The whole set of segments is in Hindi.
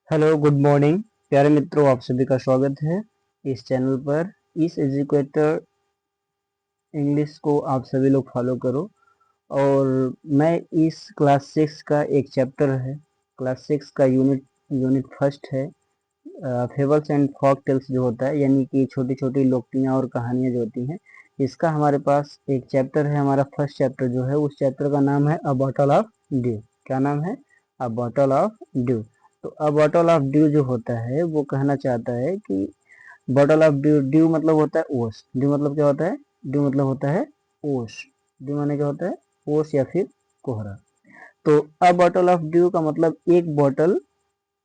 हेलो गुड मॉर्निंग प्यारे मित्रों, आप सभी का स्वागत है इस चैनल पर। इस एजुकेटर इंग्लिश को आप सभी लोग फॉलो करो। और मैं इस क्लास 6 का एक चैप्टर है, क्लास 6 का यूनिट फर्स्ट है, फेबल्स एंड फॉक टेल्स जो होता है, यानी कि छोटी छोटी लोकप्रियाँ और कहानियाँ जो होती हैं। इसका हमारे पास एक चैप्टर है, हमारा फर्स्ट चैप्टर जो है उस चैप्टर का नाम है अ बॉटल ऑफ ड्यू। क्या नाम है? अ बॉटल ऑफ ड्यू। तो अ बॉटल ऑफ ड्यू जो होता है वो कहना चाहता है कि बॉटल ऑफ ड्यू, ड्यू मतलब होता है ओस। ड्यू मतलब क्या होता है? ड्यू मतलब होता है ओस। ड्यू माने क्या होता है? ओस या फिर कोहरा। तो अ बॉटल ऑफ ड्यू का मतलब एक बॉटल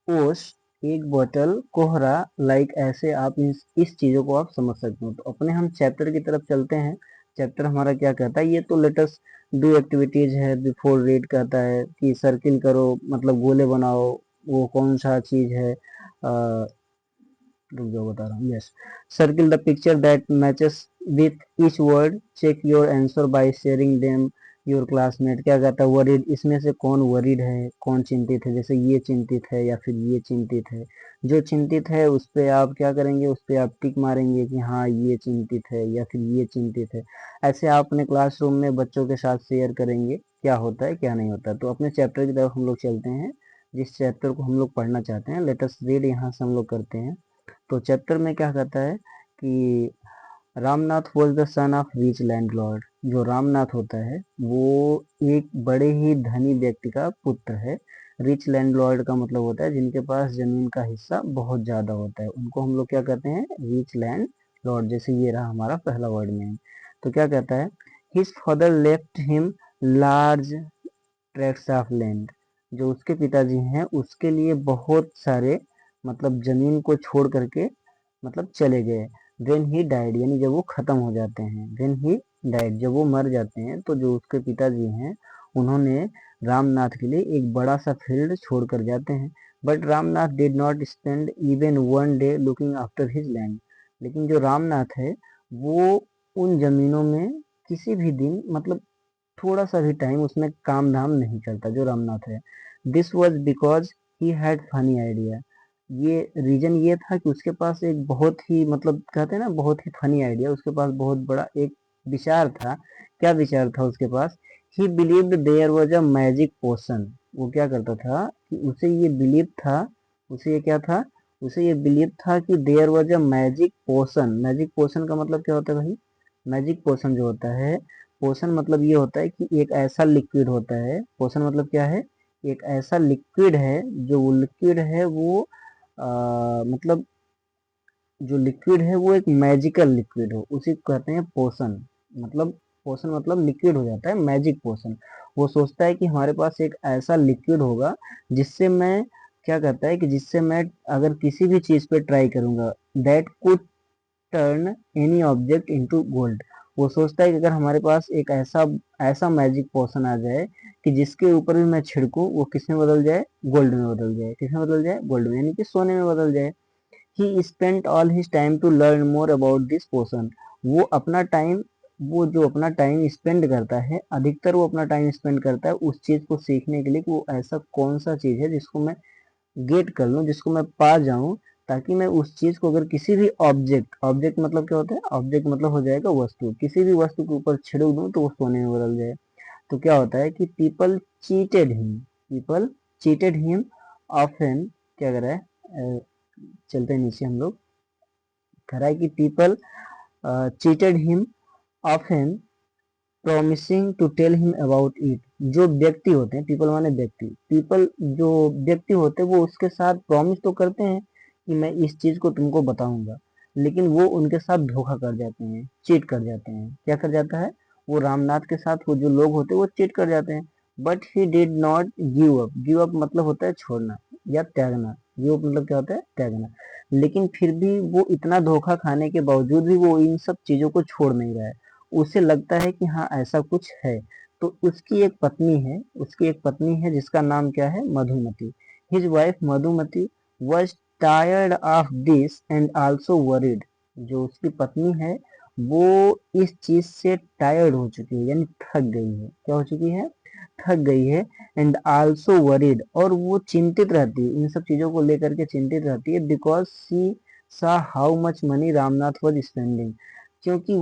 ओस, एक बोतल कोहरा। लाइक ऐसे आप इस चीजों को आप समझ सकते हो। तो अपने हम चैप्टर की तरफ चलते हैं। चैप्टर हमारा क्या कहता है? ये तो लेटेस्ट डू एक्टिविटीज है। बिफोर रीड कहता है कि सर्किल करो, मतलब गोले बनाओ। वो कौन सा चीज है? रुक जाओ बता रहा हूँ। Yes, circle the picture that matches with each word, check your answer by sharing them your classmate. क्या कहता है? वरीड, इसमें से कौन वरीड है, कौन चिंतित है? जैसे ये चिंतित है या फिर ये चिंतित है। जो चिंतित है उस पे आप क्या करेंगे? उस पे आप टिक मारेंगे कि हाँ ये चिंतित है या फिर ये चिंतित है। ऐसे आप अपने क्लासरूम में बच्चों के साथ शेयर करेंगे क्या होता है क्या नहीं होता। तो अपने चैप्टर की तरफ हम लोग चलते हैं, जिस चैप्टर को हम लोग पढ़ना चाहते हैं। लेटेस्ट रीड यहाँ से हम लोग करते हैं। तो चैप्टर में क्या कहता है कि Ramnath was the son of rich landlord. जो रामनाथ होता है वो एक बड़े ही धनी व्यक्ति का पुत्र है। रिच लैंडलॉर्ड का मतलब होता है जिनके पास जमीन का हिस्सा बहुत ज्यादा होता है, उनको हम लोग क्या कहते हैं? Rich land Lord. जैसे ये रहा हमारा पहला वर्ड में। तो क्या कहता है? His father left him large tracts of land. जो उसके पिताजी हैं उसके लिए बहुत सारे, मतलब जमीन को छोड़ करके मतलब चले गए। व्हेन ही डाइड, यानी जब वो खत्म हो जाते हैं। व्हेन ही डाइड, जब वो मर जाते हैं तो जो उसके पिताजी हैं उन्होंने रामनाथ के लिए एक बड़ा सा फील्ड छोड़ कर जाते हैं। But Ramnath did not spend even one day looking after his land. लेकिन जो रामनाथ है वो उन जमीनों में किसी भी दिन, मतलब थोड़ा सा भी टाइम उसमें काम धाम नहीं करता जो रामनाथ है। This was because he had funny idea. ये रीजन ये था कि उसके पास एक बहुत ही, मतलब कहते हैं ना, बहुत ही फनी आइडिया। उसके पास बहुत बड़ा एक विचार था। क्या विचार था उसके पास? He believed there was a magic potion. वो क्या करता था कि उसे ये बिलीव था, उसे ये क्या था? उसे ये बिलीव था कि there was a magic potion. Magic potion का मतलब क्या होता है भाई? मैजिक पोशन जो होता है, पोषण मतलब ये होता है कि एक ऐसा लिक्विड होता है। पोषण मतलब क्या है? एक ऐसा लिक्विड है, जो लिक्विड है वो मतलब जो लिक्विड है वो एक मैजिकल लिक्विड हो, उसी को कहते हैं पोषण। मतलब पोषण मतलब लिक्विड हो जाता है, मैजिक पोषण। वो सोचता है कि हमारे पास एक ऐसा लिक्विड होगा जिससे मैं, क्या कहता है कि जिससे मैं अगर किसी भी चीज पे ट्राई करूंगा, that could turn any object into gold. वो सोचता है कि अगर हमारे पास एक ऐसा ऐसा मैजिक पोशन आ जाए कि जिसके ऊपर भी मैं छिड़कूं वो किस में बदल जाए? गोल्ड में बदल जाए। किस में बदल जाए? गोल्ड में, यानी कि सोने में बदल जाए। He spent all his time to learn more about this potion. वो अपना टाइम, वो जो अपना टाइम स्पेंड करता है, अधिकतर वो अपना टाइम स्पेंड करता है उस चीज को सीखने के लिए कि वो ऐसा कौन सा चीज है जिसको मैं गेट कर लूँ, जिसको मैं पा जाऊं, ताकि मैं उस चीज को अगर किसी भी ऑब्जेक्ट, ऑब्जेक्ट मतलब क्या होता है? ऑब्जेक्ट मतलब हो जाएगा वस्तु, किसी भी वस्तु के ऊपर छिड़क दूं तो वो सोने में बदल जाए। तो क्या होता है कि पीपल चीटेड हिम ऑफन। क्या कर रहा है? चलते हैं नीचे हम लोग। कह रहा है कि people cheated him often promising to tell him about it. जो व्यक्ति होते हैं, पीपल माने व्यक्ति, पीपल जो व्यक्ति होते हैं वो उसके साथ प्रॉमिस तो करते हैं कि मैं इस चीज को तुमको बताऊंगा, लेकिन वो उनके साथ धोखा कर जाते हैं, चीट कर जाते हैं। क्या कर जाता है? वो रामनाथ के साथ वो जो लोग होते हैं वो चीट कर जाते हैं। But he did not give up. Give up मतलब होता है छोड़ना या त्यागना। गिव अप मतलब क्या होता है? त्यागना। लेकिन फिर भी वो इतना धोखा खाने के बावजूद भी वो इन सब चीजों को छोड़ नहीं रहा है। उसे लगता है कि हाँ ऐसा कुछ है। तो उसकी एक पत्नी है, उसकी एक पत्नी है जिसका नाम क्या है? Madhumati. His wife Madhumati was tired of this and also worried. जो उसकी पत्नी है वो इस चीज से टायर्ड हो चुकी है, यानी थक गई है। क्या हो चुकी है? थक गई है, एंड आल्सो वरीड, और वो चिंतित रहती है, इन सब चीजों को लेकर के चिंतित रहती है, बिकॉज सी सा how much money Ramnath was spending, क्योंकि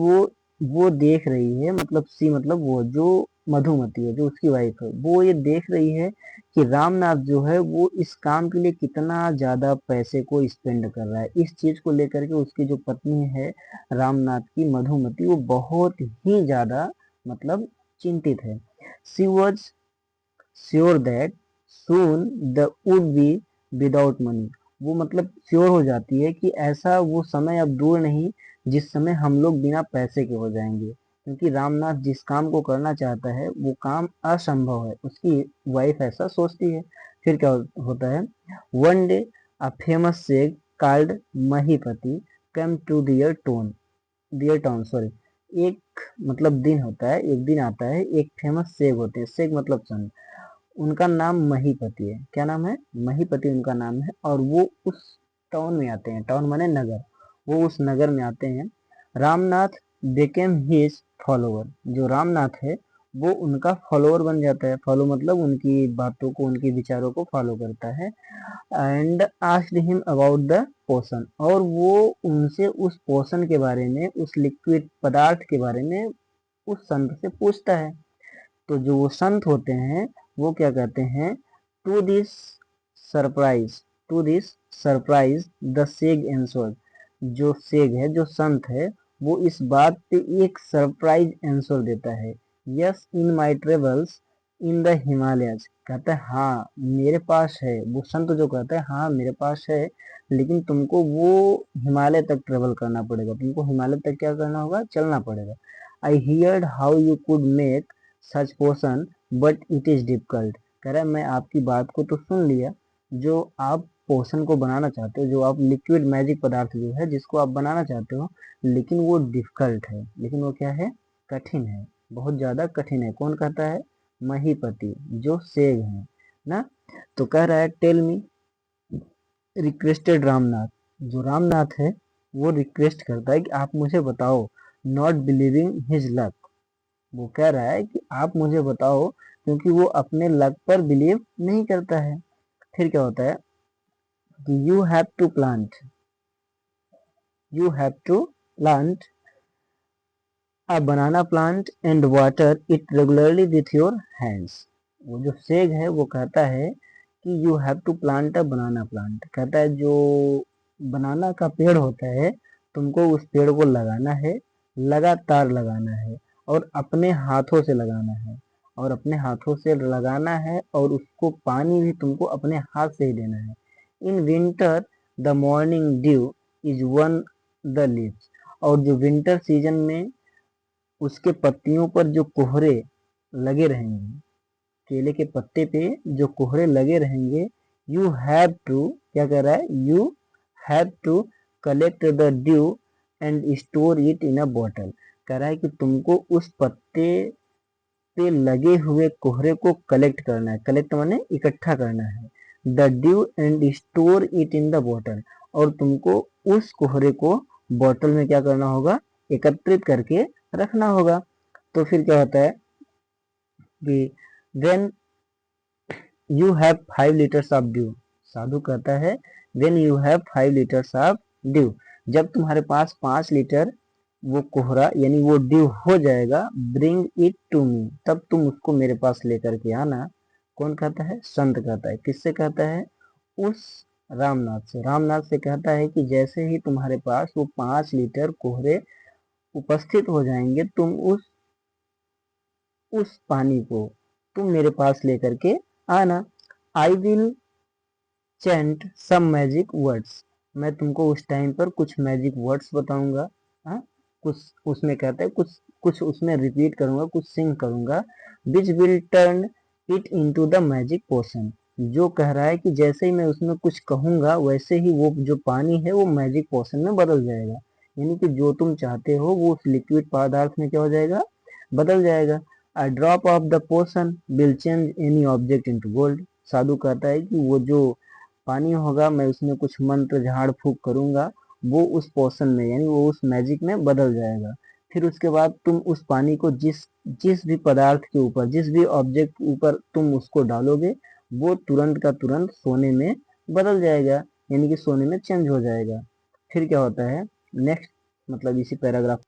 वो देख रही है, मतलब सी मतलब वो जो मधुमती है, जो उसकी वाइफ है, वो ये देख रही है कि रामनाथ जो है वो इस काम के लिए कितना ज्यादा पैसे को स्पेंड कर रहा है। इस चीज को लेकर के उसकी जो पत्नी है रामनाथ की, मधुमती, वो बहुत ही ज्यादा मतलब चिंतित है। She was sure that soon the would be without money, वो मतलब श्योर हो जाती है कि ऐसा वो समय अब दूर नहीं जिस समय हम लोग बिना पैसे के हो जाएंगे, क्योंकि रामनाथ जिस काम को करना चाहता है वो काम असंभव है, उसकी वाइफ ऐसा सोचती है। फिर क्या होता है, one day a famous sheikh called Mahipati come to their town sorry, एक मतलब दिन होता है, एक दिन आता है, एक फेमस शेख होते हैं, शेख मतलब संत, उनका नाम महीपति है। क्या नाम है? महीपति उनका नाम है, और वो उस टाउन में आते हैं, टाउन माने नगर, वो उस नगर में आते हैं। रामनाथ बिकेम हिज फॉलोवर, जो रामनाथ है वो उनका फॉलोवर बन जाता है, फॉलो मतलब उनकी बातों को, उनके विचारों को फॉलो करता है। And asked him about the potion, और वो उनसे उस पोशन के बारे में, उस लिक्विड पदार्थ के बारे में उस संत से पूछता है। तो जो वो संत होते हैं वो क्या कहते हैं, to this surprise to this surprise the सेग एंसवर्ड, जो सेग है, जो संत है, वो इस बात पे एक सरप्राइज आंसर देता है। Yes in my travels in the Himalayas, कहता है हाँ मेरे पास है, वो संत जो कहता है हाँ मेरे पास है, लेकिन तुमको वो हिमालय तक ट्रेवल करना पड़ेगा, तुमको हिमालय तक क्या करना होगा, चलना पड़ेगा। I heard how you could make such potion but it is difficult, कह रहा है मैं आपकी बात को तो सुन लिया, जो आप पोशन को बनाना चाहते हो, जो आप लिक्विड मैजिक पदार्थ जो है जिसको आप बनाना चाहते हो, लेकिन वो डिफिकल्ट है, लेकिन वो क्या है, कठिन है, बहुत ज्यादा कठिन है। कौन कहता है? महीपति, जो सेग है ना। तो कह रहा है टेल मी, रिक्वेस्टेड रामनाथ, जो रामनाथ है वो रिक्वेस्ट करता है कि आप मुझे बताओ, नॉट बिलीविंग हिज लक, वो कह रहा है कि आप मुझे बताओ, क्योंकि वो अपने लक पर बिलीव नहीं करता है। फिर क्या होता है कि you have to plant a banana plant and water it regularly with your hands, वो जो सेग है वो कहता है कि you have to plant a banana plant, कहता है जो बनाना का पेड़ होता है तुमको उस पेड़ को लगाना है, लगातार लगाना है, और अपने हाथों से लगाना है, और अपने हाथों से लगाना है, और उसको पानी भी तुमको अपने हाथ से ही देना है। In winter the morning due is one the leaves, और जो विंटर सीजन में उसके पत्तियों पर जो कोहरे लगे रहेंगे, केले के पत्ते पे जो कोहरे लगे रहेंगे, यू हैव टू, क्या कर रहा है, you have to collect the dew and store it in a bottle, कह रहा है कि तुमको उस पत्ते पे लगे हुए कोहरे को कलेक्ट करना है, कलेक्ट माने इकट्ठा करना है, the dew and store it in the bottle, और तुमको उस कोहरे को बॉटल में क्या करना होगा, एकत्रित करके रखना होगा। तो फिर क्या होता है कि when you have 5 litres of dew, sadhu कहता है when you have 5 litres of dew, जब तुम्हारे पास 5 लीटर वो कोहरा यानी वो ड्यू हो जाएगा, ब्रिंग इट टू मी, तब तुम उसको मेरे पास लेकर के आना। कौन कहता है? संत कहता है। किससे कहता है? उस रामनाथ से, रामनाथ से कहता है कि जैसे ही तुम्हारे पास वो 5 लीटर कोहरे उपस्थित हो जाएंगे, तुम उस पानी को तुम मेरे पास लेकर के आना। I will chant some magic words, मैं तुमको उस टाइम पर कुछ मैजिक वर्ड्स बताऊंगा। हाँ, कुछ उसमें कहता है, कुछ कुछ उसमें रिपीट करूंगा, कुछ सिंग करूंगा, which will turn it into the magic potion, जो कह रहा है कि जैसे ही मैं उसमें कुछ कहूंगा वैसे ही वो जो पानी है वो मैजिक पोशन में बदल जाएगा, यानी कि जो तुम चाहते हो वो उस लिक्विड पदार्थ में क्या हो जाएगा, बदल जाएगा। A drop of the potion will change any object into gold, sadhu कहता है कि वो जो पानी होगा मैं उसमें कुछ मंत्र झाड़ फूक करूंगा, वो उस पोशन में यानी वो उस मैजिक में बदल जाएगा। फिर उसके बाद तुम उस पानी को जिस जिस भी पदार्थ के ऊपर, जिस भी ऑब्जेक्ट के ऊपर तुम उसको डालोगे, वो तुरंत का तुरंत सोने में बदल जाएगा, यानी कि सोने में चेंज हो जाएगा। फिर क्या होता है नेक्स्ट, मतलब इसी पैराग्राफ,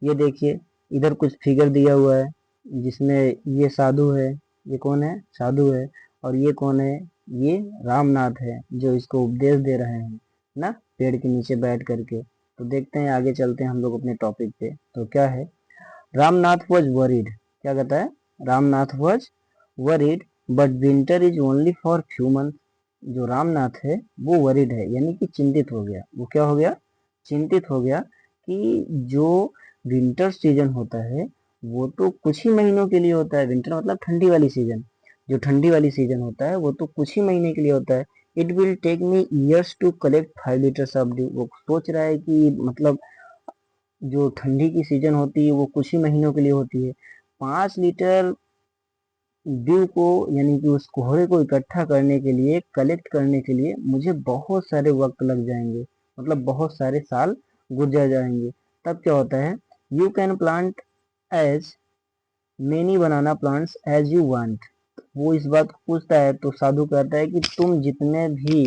ये देखिए इधर कुछ फिगर दिया हुआ है जिसमें ये साधु है, ये कौन है, साधु है, और ये कौन है, ये रामनाथ है जो इसको उपदेश दे रहे हैं ना, पेड़ के नीचे बैठ करके। तो देखते हैं, आगे चलते हैं हम लोग अपने टॉपिक पे। तो क्या है, रामनाथ वॉज वरीड, क्या कहता है, Ramnath was worried but winter is only for few month. जो रामनाथ है वो वरीड है, यानी कि चिंतित हो गया। वो क्या हो गया, चिंतित हो गया कि जो विंटर सीजन होता है वो तो कुछ ही महीनों के लिए होता है। विंटर मतलब ठंडी वाली सीजन, जो ठंडी वाली सीजन होता है वो तो कुछ ही महीने के लिए होता है। It will take me years to collect 5 litres of dew. वो सोच रहा है कि मतलब जो ठंडी की सीजन होती है वो कुछ ही महीनों के लिए होती है। 5 लीटर ड्यू को, यानी कि उस कोहरे को इकट्ठा करने के लिए, कलेक्ट करने के लिए मुझे बहुत सारे वक्त लग जाएंगे, मतलब बहुत सारे साल गुजर जाएंगे। तब क्या होता है, you can plant as many banana plants as you want. वो इस बात को पूछता है तो साधु कहता है कि तुम जितने भी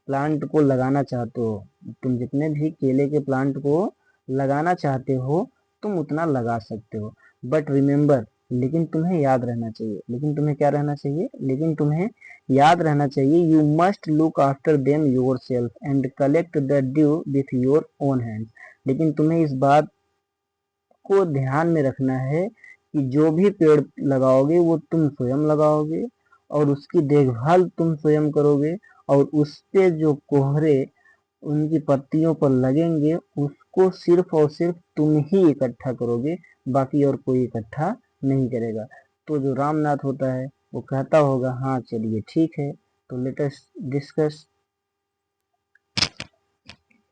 प्लांट को लगाना चाहते हो, तुम जितने भी केले के प्लांट को लगाना चाहते हो तुम उतना लगा सकते हो, बट रिमेम्बर, लेकिन तुम्हें याद रहना चाहिए, लेकिन तुम्हें क्या रहना चाहिए, लेकिन तुम्हें याद रहना चाहिए, you must look after them your self and collect the due with your own hand. लेकिन तुम्हें इस बात को ध्यान में रखना है कि जो भी पेड़ लगाओगे वो तुम स्वयं लगाओगे और उसकी देखभाल तुम स्वयं करोगे, और उस पे जो कोहरे उनकी पत्तियों पर लगेंगे उसको सिर्फ और सिर्फ तुम ही इकट्ठा करोगे, बाकी और कोई इकट्ठा नहीं करेगा। तो जो रामनाथ होता है वो कहता होगा हाँ चलिए ठीक है। तो लेट अस डिस्कस।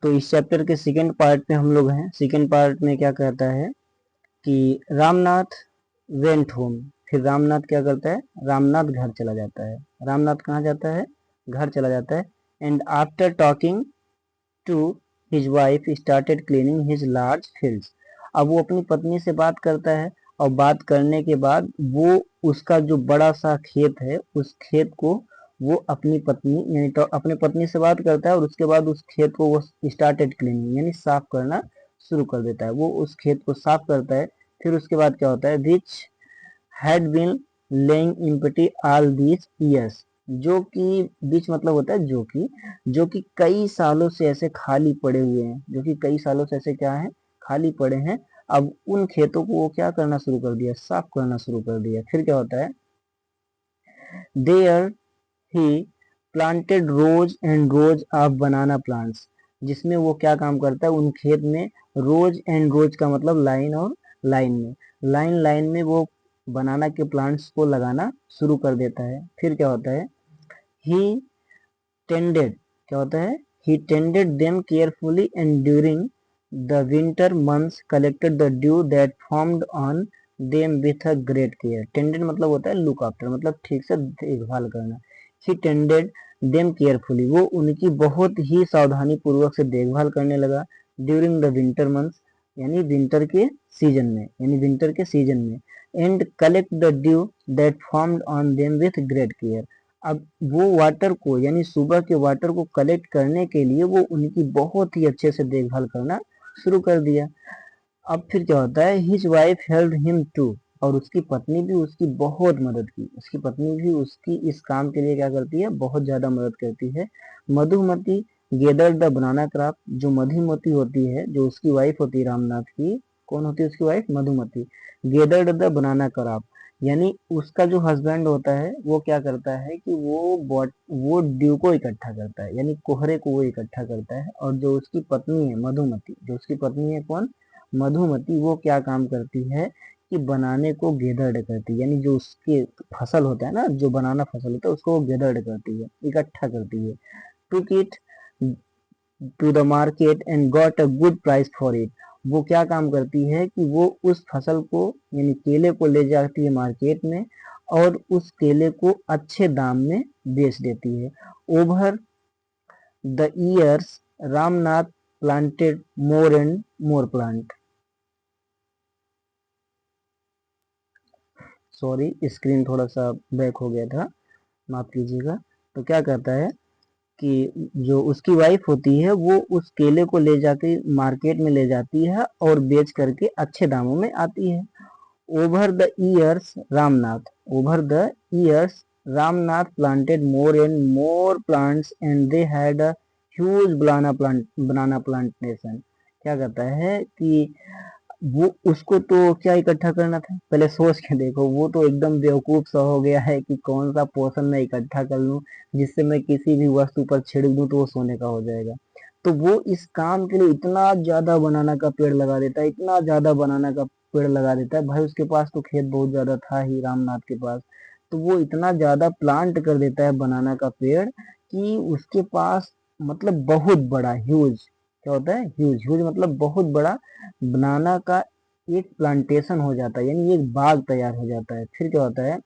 तो इस चैप्टर के सेकेंड पार्ट में हम लोग हैं। सेकेंड पार्ट में क्या कहता है कि रामनाथ वेंट होम। फिर रामनाथ क्या करता है, रामनाथ घर चला जाता है। रामनाथ कहाँ जाता है, घर चला जाता है। And after talking to his wife started cleaning his large fields. अब वो अपनी पत्नी से बात करता है, और बात करने के बाद वो उसका जो बड़ा सा खेत है उस खेत को वो अपनी पत्नी, यानी तो अपने पत्नी से बात करता है, और उसके बाद उस खेत को वो स्टार्टेड क्लीनिंग यानी साफ करना शुरू कर देता है। वो उस खेत को साफ करता है। फिर उसके बाद क्या होता है, which had been laying empty all these years. जो कि बीच मतलब होता है जो कि कई सालों से ऐसे खाली पड़े हुए हैं, जो कि कई सालों से ऐसे क्या है, खाली पड़े हैं। अब उन खेतों को वो क्या करना शुरू कर दिया, साफ करना शुरू कर दिया। फिर क्या होता है, there he planted rows and rows of banana plants. जिसमें वो क्या काम करता है, उन खेत में रोज एंड रोज का मतलब लाइन, और लाइन में, लाइन लाइन में वो बनाना के प्लांट्स को लगाना शुरू कर देता है। फिर क्या होता है, ही टेंडेड, क्या होता है, he tended them carefully and during the winter months collected the dew that formed on them with a great care। tended मतलब होता है look after, मतलब ठीक से देखभाल करना। he tended them carefully, वो उनकी बहुत ही सावधानी पूर्वक से देखभाल करने लगा। during the winter months यानी विंटर के सीजन में, यानी विंटर के सीजन में। and collect the dew that formed on them with great care। अब वो वाटर को, यानी सुबह के वाटर को कलेक्ट करने के लिए वो उनकी बहुत ही अच्छे से देखभाल करना शुरू कर दिया। अब फिर क्या होता है, his wife help him too, और उसकी पत्नी भी उसकी बहुत मदद की। उसकी पत्नी भी उसकी इस काम के लिए क्या करती है, बहुत ज्यादा मदद करती है। Madhumati gather the banana crop. जो मधुमती होती है, जो उसकी वाइफ होती है रामनाथ की, कौन होती है उसकी wife, Madhumati. Gather the banana crop, यानी उसका जो हस्बैंड होता है वो क्या करता है कि वो ड्यू को इकट्ठा करता है, यानी कोहरे को वो इकट्ठा करता है। और जो उसकी पत्नी है मधुमती, जो उसकी पत्नी है कौन, मधुमती, वो क्या काम करती है कि बनाने को गेदर्ड करती है, यानी जो उसके फसल होता है ना, जो बनाना फसल होता है उसको वो गेदर्ड करती है, इकट्ठा करती है। Took it to the market and got a good price for it. वो क्या काम करती है कि वो उस फसल को, यानी केले को ले जाती है मार्केट में, और उस केले को अच्छे दाम में बेच देती है। Over the years Ramnath planted more and more plant. Sorry screen थोड़ा सा बैक हो गया था, माफ कीजिएगा। तो क्या कहता है कि जो उसकी वाइफ होती है वो उस केले को ले जाके मार्केट में ले जाती है और बेच करके अच्छे दामों में आती है। Over the years Ramnath over the years Ramnath planted more and more plants and they had a huge banana plantation। क्या कहता है कि वो उसको तो क्या इकट्ठा करना था, पहले सोच के देखो, वो तो एकदम बेवकूफ सा हो गया है कि कौन सा पोर्शन मैं इकट्ठा कर लूं जिससे मैं किसी भी वस्तु पर छिड़क दूं तो वो सोने का हो जाएगा। तो वो इस काम के लिए इतना ज्यादा बनाना का पेड़ लगा देता है, इतना ज्यादा बनाना का पेड़ लगा देता है। भाई उसके पास तो खेत बहुत ज्यादा था ही रामनाथ के पास, तो वो इतना ज्यादा प्लांट कर देता है बनाना का पेड़ कि उसके पास मतलब बहुत बड़ा ह्यूज, क्या होता है ह्यूज, ह्यूज मतलब बहुत बड़ा बनाना का एक प्लांटेशन हो जाता है, यानी एक बाग तैयार हो जाता है। फिर क्या होता है,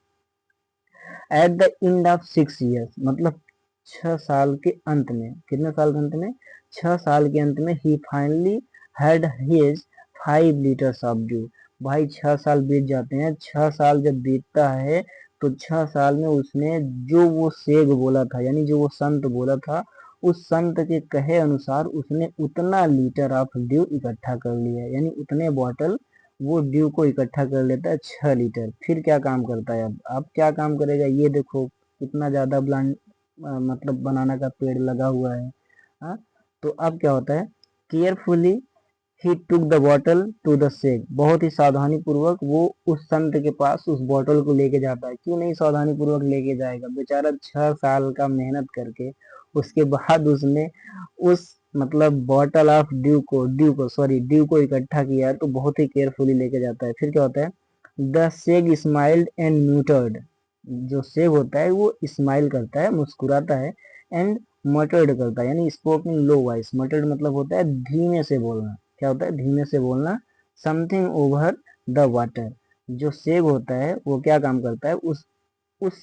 at the end of 6 years मतलब 6 साल के अंत में, कितने साल के अंत में, 6 साल के अंत में he finally had his 5 liters of dew. भाई 6 साल बीत जाते हैं, 6 साल जब बीतता है तो 6 साल में उसने जो वो सेग बोला था, यानी जो वो संत बोला था, उस संत के कहे अनुसार उसने उतना लीटर ऑफ ड्यू इकट्ठा कर लिया, यानी उतने बॉटल वो ड्यू को इकट्ठा कर लेता है, 6 लीटर। फिर क्या काम करता है, अब क्या काम करेगा, ये देखो कितना ज्यादा मतलब बनाना का पेड़ लगा हुआ है। हाँ, तो अब क्या होता है, carefully he took the bottle to the sheikh, बहुत ही सावधानी पूर्वक वो उस संत के पास उस बॉटल को लेके जाता है। क्यों नहीं सावधानी पूर्वक लेके जाएगा, बेचारा 6 साल का मेहनत करके उसके बाद उसने उस मतलब बॉटल ऑफ ड्यू को इकट्ठा किया है, तो बहुत ही केयरफुली लेके जाता है। फिर क्या होता है, द सेग स्माइल्ड एंड म्यूटर्ड, जो सेग होता है वो स्माइल करता है, मुस्कुराता है, एंड मटर्ड करता है, यानी स्पोक इन लो वॉइस। मटर्ड मतलब होता है धीमे से बोलना, क्या होता है धीमे से बोलना, समथिंग ओवर द वाटर। जो सेब होता है वो क्या काम करता है, उस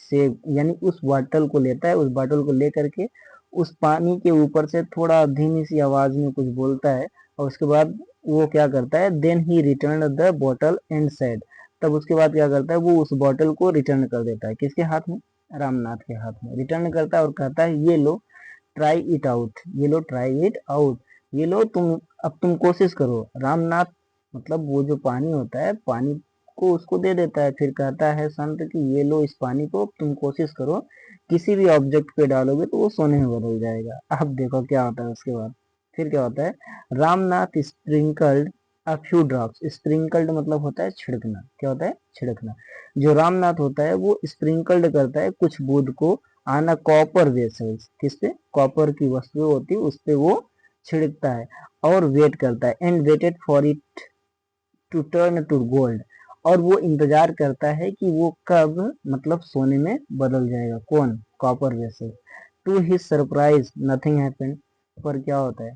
सेब यानी उस बॉटल को लेता है, उस बॉटल को ले करके उस पानी के ऊपर से थोड़ा धीमी सी आवाज में कुछ बोलता है, और उसके बाद वो क्या करता है, then he return the bottle and said, तब उसके बाद क्या करता है, वो उस बॉटल को रिटर्न कर देता है, किसके हाथ में, रामनाथ के हाथ में रिटर्न करता है और कहता है ये लो ट्राई इट आउट, ये लो ट्राई इट आउट, ये लो तुम, अब तुम कोशिश करो। रामनाथ मतलब वो जो पानी होता है, पानी को उसको दे देता है, फिर कहता है संत कि ये लो इस पानी को तुम कोशिश करो, किसी भी ऑब्जेक्ट पे डालोगे तो वो सोने में बदल जाएगा। अब देखो क्या होता है उसके बाद, फिर क्या होता है, Ramnath sprinkled a few drops, sprinkled मतलब होता है छिड़कना, क्या होता है छिड़कना। जो रामनाथ होता है वो स्प्रिंकल्ड करता है कुछ बूंद को आना कॉपर वेसल्स, किस पे, कॉपर की वस्तु होती है उस पे वो छिड़कता है और वेट करता है, and waited for it to turn to gold, और वो इंतजार करता है कि वो कब मतलब सोने में बदल जाएगा, कौन, copper vessel. To his surprise nothing happened, पर क्या होता है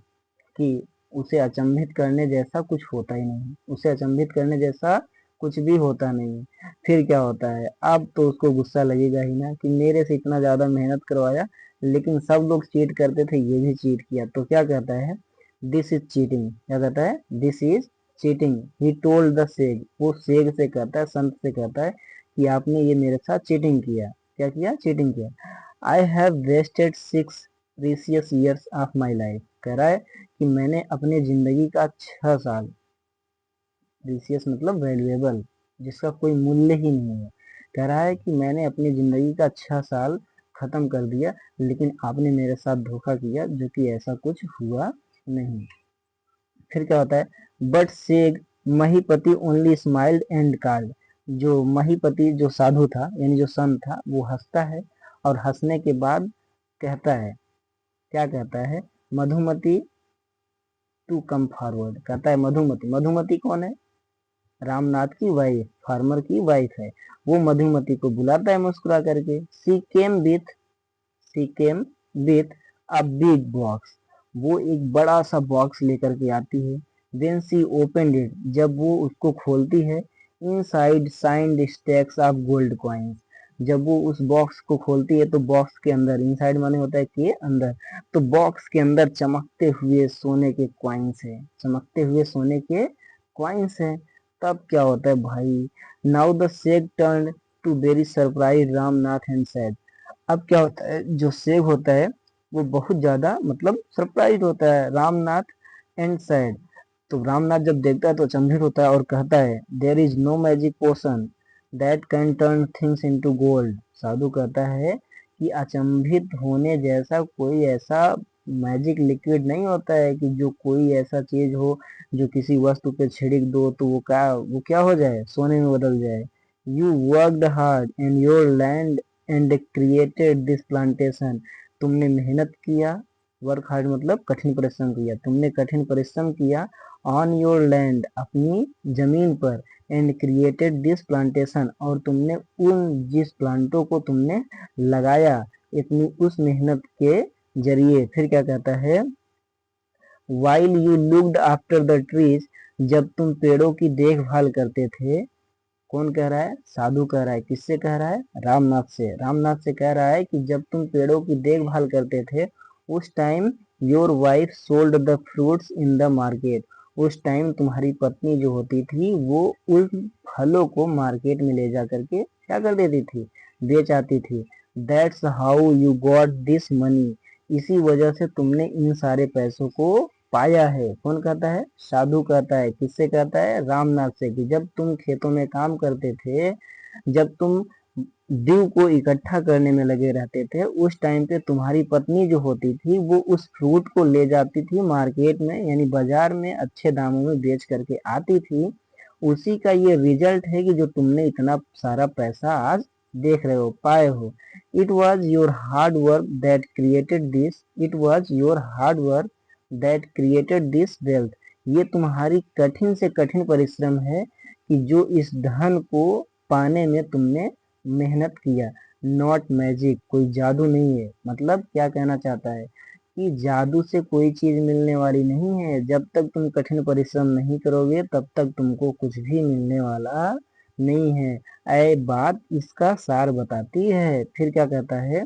कि उसे अचंभित करने जैसा कुछ होता ही नहीं, उसे अचंभित करने जैसा कुछ भी होता नहीं। फिर क्या होता है, अब तो उसको गुस्सा लगेगा ही ना कि मेरे से इतना ज्यादा मेहनत करवाया लेकिन सब लोग चीट करते थे, ये भी चीट किया, तो क्या कहता है, दिस इज चीटिंग, क्या कहता है, this is cheating, he told the सेग, वो सेग से कहता है, संत से कहता है कि आपने ये मेरे साथ चीटिंग किया, क्या किया, चीटिंग किया। I have wasted 6 precious years of my life, कह रहा है कि मैंने अपने जिंदगी का 6 साल, प्रीसियस मतलब वैल्यूएबल, जिसका कोई मूल्य ही नहीं है, कह रहा है कि मैंने अपनी जिंदगी का 6 साल खत्म कर दिया, लेकिन आपने मेरे साथ धोखा किया, जो कि ऐसा कुछ हुआ नहीं। फिर क्या होता है, but sage Mahipati only smiled and called, जो महीपति जो साधु था यानी जो संत था वो हंसता है, और हंसने के बाद कहता है, क्या कहता है, मधुमती टू कम फॉरवर्ड, कहता है मधुमती, मधुमती कौन है, रामनाथ की वाइफ, फार्मर की वाइफ है, वो मधुमती को बुलाता है मुस्कुरा करके। He came with a big box, वो एक बड़ा सा बॉक्स लेकर के आती है। देन सी ओपनड इट, जब वो उसको खोलती है, inside signed stacks of gold coins, जब वो उस बॉक्स को खोलती है तो बॉक्स के अंदर, इनसाइड माने होता है के अंदर, तो बॉक्स के अंदर चमकते हुए सोने के कॉइन्स है, चमकते हुए सोने के कॉइन्स है। तब क्या होता है भाई, now the sheikh turn to very surprise Ramnath and said. अब क्या होता है, जो शेख होता है वो बहुत ज्यादा मतलब सरप्राइज होता है, रामनाथ एंड सेड। तो रामनाथ जब देखता है तो अचंभित होता है और कहता है there is no magic potion that can turn things into gold. Sadhu कहता है कि अचंभित होने जैसा कोई ऐसा मैजिक लिक्विड नहीं होता है कि जो कोई ऐसा चीज हो जो किसी वस्तु पे छिड़क दो तो वो क्या हो जाए, सोने में बदल जाए। You worked hard in your land and created this plantation. तुमने मेहनत किया, वर्क हार्ड मतलब कठिन परिश्रम किया, तुमने कठिन परिश्रम किया ऑन योर लैंड अपनी जमीन पर, एंड क्रिएटेड दिस प्लांटेशन और तुमने उन जिस प्लांटों को तुमने लगाया इतनी उस मेहनत के जरिए। फिर क्या कहता है, while you looked after the trees, जब तुम पेड़ों की देखभाल करते थे। कौन कह रहा है, साधु कह रहा है। किससे कह रहा है, रामनाथ से। रामनाथ से कह रहा है कि जब तुम पेड़ों की देखभाल करते थे उस time your wife sold the fruits in the market. उस टाइम तुम्हारी पत्नी जो होती थी वो उस फलों को मार्केट में ले जा करके क्या कर देती थी, बेच आती थी। That's how you got this money, इसी वजह से तुमने इन सारे पैसों को पाया है। कौन कहता है, साधु कहता है। किससे कहता है, रामनाथ से। कि जब तुम खेतों में काम करते थे, जब तुम ड्यू को इकट्ठा करने में लगे रहते थे उस टाइम पे तुम्हारी पत्नी जो होती थी वो उस फ्रूट को ले जाती थी मार्केट में यानी बाजार में अच्छे दामों में बेच करके आती थी। उसी का ये रिजल्ट है कि जो तुमने इतना सारा पैसा आज देख रहे हो, पाए हो। It was your hard work that created this, it was your hard work that created this wealth. ये तुम्हारी कठिन से कठिन परिश्रम है कि जो इस धन को पाने में तुमने मेहनत किया। नॉट मैजिक, कोई जादू नहीं है। मतलब क्या कहना चाहता है कि जादू से कोई चीज मिलने वाली नहीं है, जब तक तुम कठिन परिश्रम नहीं करोगे तब तक तुमको कुछ भी मिलने वाला नहीं है। ऐ बात इसका सार बताती है। फिर क्या कहता है,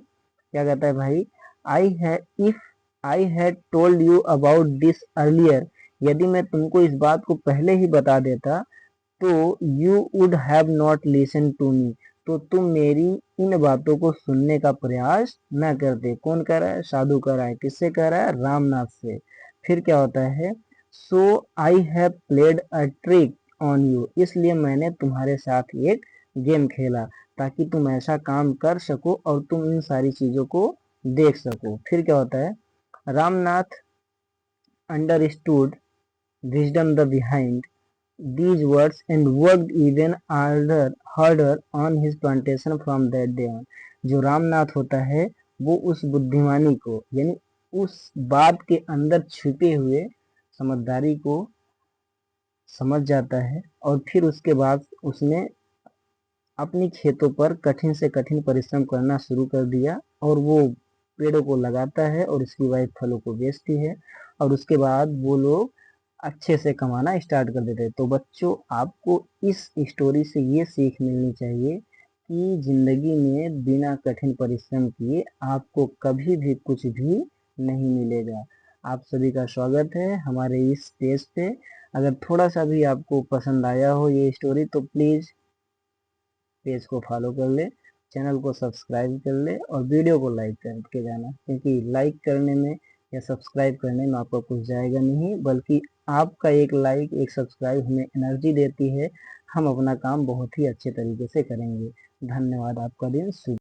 क्या कहता है भाई, आई है if I had told you about this earlier, यदि मैं तुमको इस बात को पहले ही बता देता तो you would have not listen to me, तो तुम मेरी इन बातों को सुनने का प्रयास न करते। कौन कह रहा है, साधु कह रहा है। किससे कह रहा है, रामनाथ से। फिर क्या होता है, so I have played a trick on you, इसलिए मैंने तुम्हारे साथ एक गेम खेला ताकि तुम ऐसा काम कर सको और तुम इन सारी चीजों को देख सको। फिर क्या होता है, Ramnath understood wisdom the behind these words and worked even harder on his plantation from that day on। जो रामनाथ होता है वो उस बुद्धिमानी को यानी उस बात के अंदर छुपे हुए समझदारी को समझ जाता है और फिर उसके बाद उसने अपनी खेतों पर कठिन से कठिन परिश्रम करना शुरू कर दिया और वो पेड़ों को लगाता है और उसकी वाइफ फलों को बेचती है और उसके बाद वो लोग अच्छे से कमाना स्टार्ट कर देते हैं। तो बच्चों, आपको इस स्टोरी से ये सीख मिलनी चाहिए कि जिंदगी में बिना कठिन परिश्रम किए आपको कभी भी कुछ भी नहीं मिलेगा। आप सभी का स्वागत है हमारे इस पेज पे। अगर थोड़ा सा भी आपको पसंद आया हो ये स्टोरी तो प्लीज़ पेज को फॉलो कर ले, चैनल को सब्सक्राइब कर ले और वीडियो को लाइक करके जाना, क्योंकि लाइक करने में या सब्सक्राइब करने में आपका कुछ जाएगा नहीं, बल्कि आपका एक लाइक एक सब्सक्राइब हमें एनर्जी देती है। हम अपना काम बहुत ही अच्छे तरीके से करेंगे। धन्यवाद। आपका दिन शुभ।